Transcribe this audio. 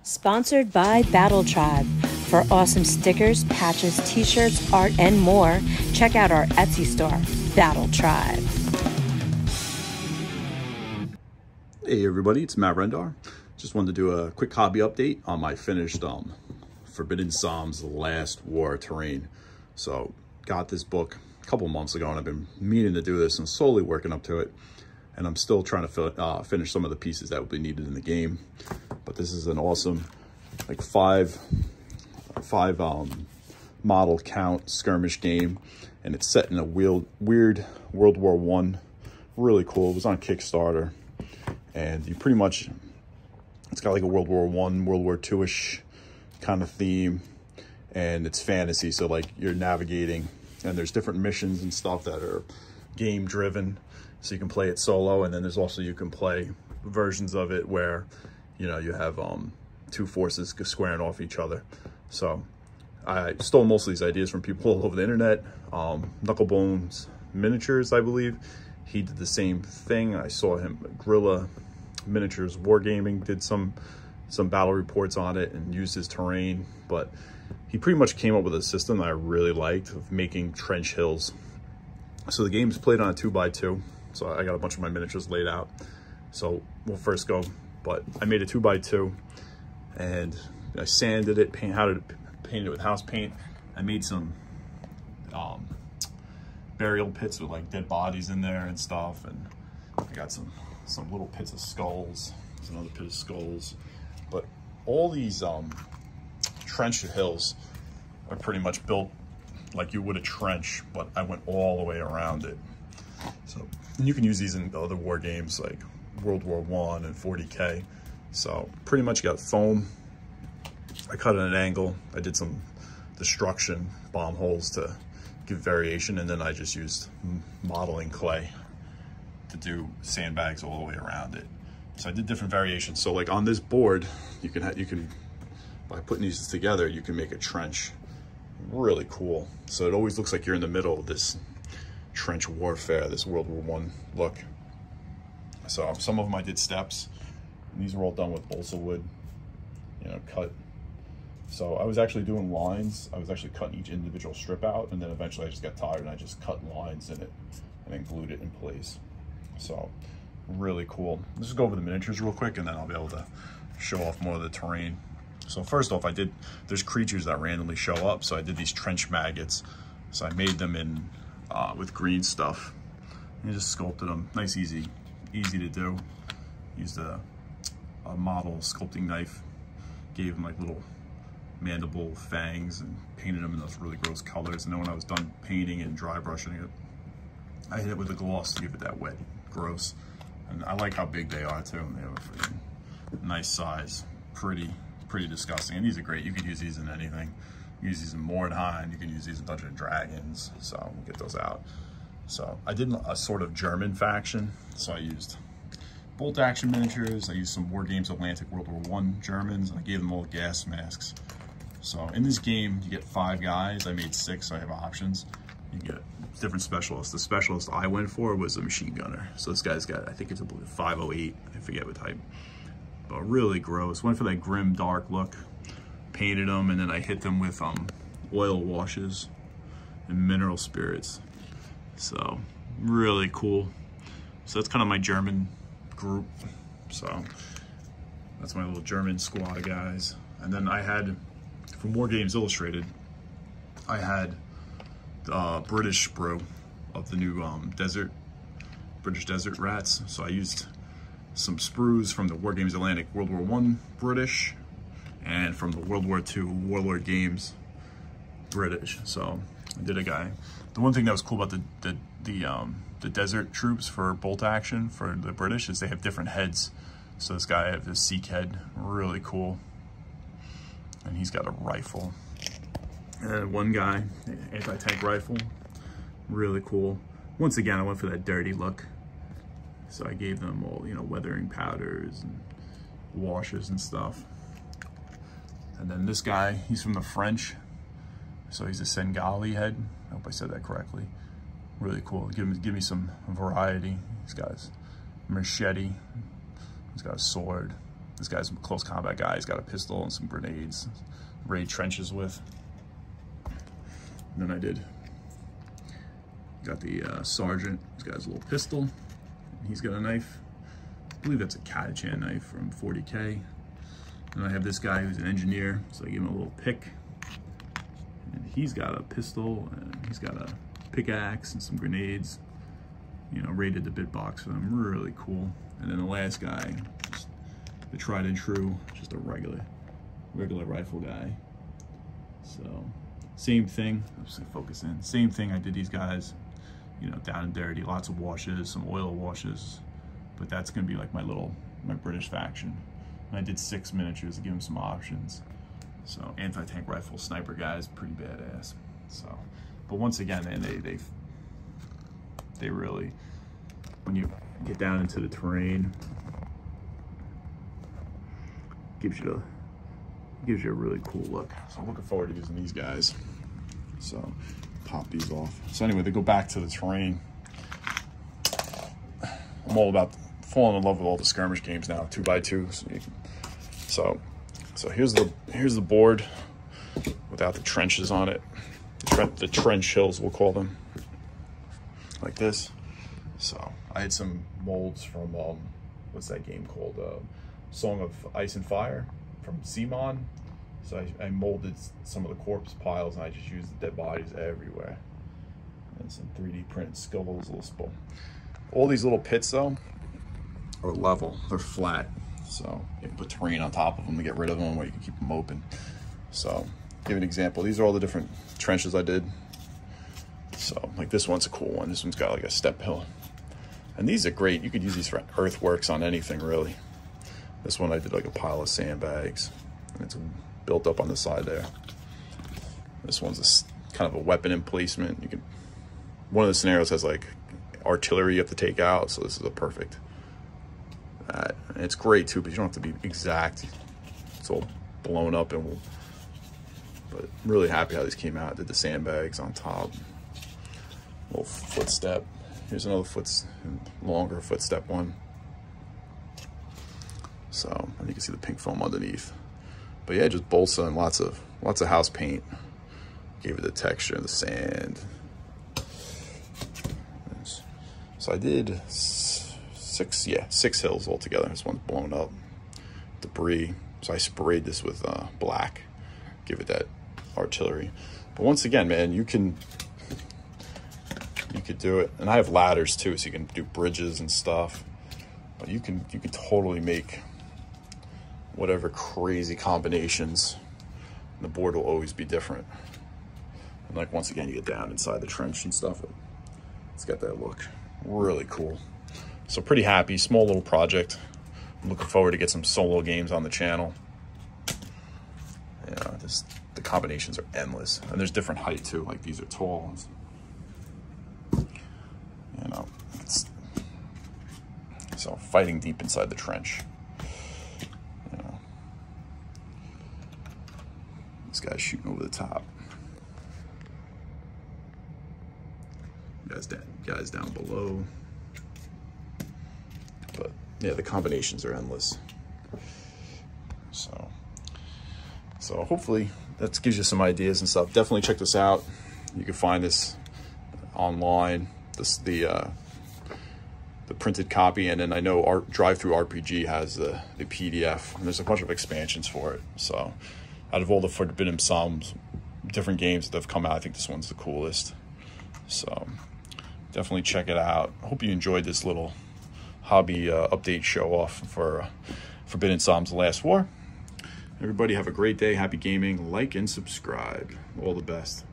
Sponsored by Battle Tribe. For awesome stickers, patches, t-shirts, art, and more, check out our Etsy store, Battle Tribe. Hey everybody, it's Matt Rendar. Just wanted to do a quick hobby update on my finished Forbidden Psalms Last War terrain. So got this book a couple months ago and I've been meaning to do this and slowly working up to it. And I'm still trying to finish some of the pieces that will be needed in the game. But this is an awesome, like five model count skirmish game. And it's set in a weird World War I. Really cool. It was on Kickstarter. And you pretty much, it's got like a World War I, World War II-ish kind of theme. And it's fantasy, so like you're navigating. And there's different missions and stuff that are game driven. So you can play it solo, and then there's also, you can play versions of it where, you know, you have two forces squaring off each other. So I stole most of these ideas from people all over the internet. Knucklebones Miniatures, I believe. He did the same thing. I saw him, Guerrilla Miniatures Wargaming, did some battle reports on it and used his terrain. But he pretty much came up with a system that I really liked of making trench hills. So the game's played on a 2x2. So I got a bunch of my miniatures laid out. So we'll first go, but I made a 2x2 and I sanded it, painted it with house paint. I made some burial pits with like dead bodies in there and stuff. And I got some little pits of skulls. There's another pit of skulls. But all these trench hills are pretty much built like you would a trench, but I went all the way around it. So, and you can use these in other war games like World War I and 40K. So pretty much got foam. I cut at an angle. I did some destruction bomb holes to give variation, and then I just used modeling clay to do sandbags all the way around it. So I did different variations. So like on this board, you can by putting these together, you can make a trench. Really cool. So it always looks like you're in the middle of this trench warfare, this World War I look. So some of them I did steps, and these were all done with balsa wood, you know, cut. So I was actually doing lines. I was actually cutting each individual strip out, and then eventually I just got tired and I just cut lines in it and then glued it in place. So really cool. Let's just go over the miniatures real quick and then I'll be able to show off more of the terrain. So first off, there's creatures that randomly show up. So I did these trench maggots. So I made them in with green stuff. And I just sculpted them. Nice, easy to do. Used a model sculpting knife. Gave them like little mandible fangs and painted them in those really gross colors. And then when I was done painting and dry brushing it, I hit it with a gloss to give it that wet, gross. And I like how big they are too. They have a freaking nice size. Pretty disgusting. And these are great. You could use these in anything. You can use these in Mordheim. You can use these in Dungeons and Dragons. So we'll get those out. So I did a sort of German faction. So I used bolt action miniatures. I used some War Games Atlantic World War I Germans. And I gave them all gas masks. So in this game, you get 5 guys. I made 6, so I have options. You get different specialists. The specialist I went for was a machine gunner. So this guy's got, I think it's a 508. I forget what type. But really gross. Went for that grim, dark look. Painted them, and then I hit them with oil washes and mineral spirits. So really cool. So that's kind of my German group. So that's my little German squad of guys. And then I had, from War Games Illustrated, I had the British sprue of the new British Desert Rats. So I used some sprues from the War Games Atlantic World War I British and from the World War II Warlord Games British. So I did a guy. The one thing that was cool about the desert troops for bolt action for the British is they have different heads. So this guy has a Sikh head, really cool. And he's got a rifle. One guy, anti-tank rifle, really cool. Once again, I went for that dirty look. So I gave them all, you know, weathering powders and washes and stuff. And then this guy, he's from the French. So he's a Sengali head. I hope I said that correctly. Really cool. Give me some variety. He's got his machete. He's got a sword. This guy's a close combat guy. He's got a pistol and some grenades. Raid trenches with. And then I got the sergeant. He's got his little pistol. He's got a knife. I believe that's a Katachan knife from 40K. And I have this guy who's an engineer, so I give him a little pick. And he's got a pistol, and he's got a pickaxe and some grenades. You know, raided the bit box for them. Really cool. And then the last guy, just the tried and true, just a regular rifle guy. So, same thing. I'm just gonna focus in. Same thing. I did these guys, you know, down and dirty. Lots of washes, some oil washes. But that's gonna be like my British faction. And I did 6 miniatures to give them some options. So anti-tank rifle sniper guys, pretty badass. So, but once again, they really, when you get down into the terrain, gives you a really cool look. So I'm looking forward to using these guys. So pop these off. So anyway, they go back to the terrain. I'm all about falling in love with all the skirmish games now, 2x2. So here's the board without the trenches on it. The trench hills, we'll call them, like this. So I had some molds from what's that game called? Song of Ice and Fire from CMON. So I molded some of the corpse piles, and I just used the dead bodies everywhere. And some 3D printed skulls, little spoon. All these little pits though are level, they're flat. So you can put terrain on top of them to get rid of them, or you can keep them open. So give you an example. These are all the different trenches I did. So like this one's a cool one. This one's got like a step hill. And these are great. You could use these for earthworks on anything really. This one I did like a pile of sandbags. And it's built up on the side there. This one's kind of a weapon emplacement. One of the scenarios has like artillery you have to take out, so this is a perfect. And it's great too, but you don't have to be exact. It's all blown up, but really happy how these came out. Did the sandbags on top. Little footstep. Here's another longer footstep one. So, and you can see the pink foam underneath. But yeah, just balsa and lots of house paint. Gave it the texture, the sand. So I did six hills altogether. This one's blown up, debris. So I sprayed this with black, give it that artillery. But once again, man, you could do it. And I have ladders too, so you can do bridges and stuff. But you can totally make whatever crazy combinations. And the board will always be different. And like once again, you get down inside the trench and stuff. It's got that look. Really cool. So pretty happy, small little project. I'm looking forward to get some solo games on the channel. Yeah, the combinations are endless. And there's different height too, like these are tall ones. You know, so fighting deep inside the trench. You know, this guy's shooting over the top. Guys down below. But yeah, the combinations are endless. So hopefully that gives you some ideas and stuff. Definitely check this out. You can find this online. The printed copy, and then I know Drive-Thru RPG has the PDF, and there's a bunch of expansions for it. So out of all the Forbidden Psalms different games that have come out, I think this one's the coolest. So definitely check it out. I hope you enjoyed this little hobby update show off for Forbidden Psalms: The Last War. Everybody have a great day. Happy gaming. Like and subscribe. All the best.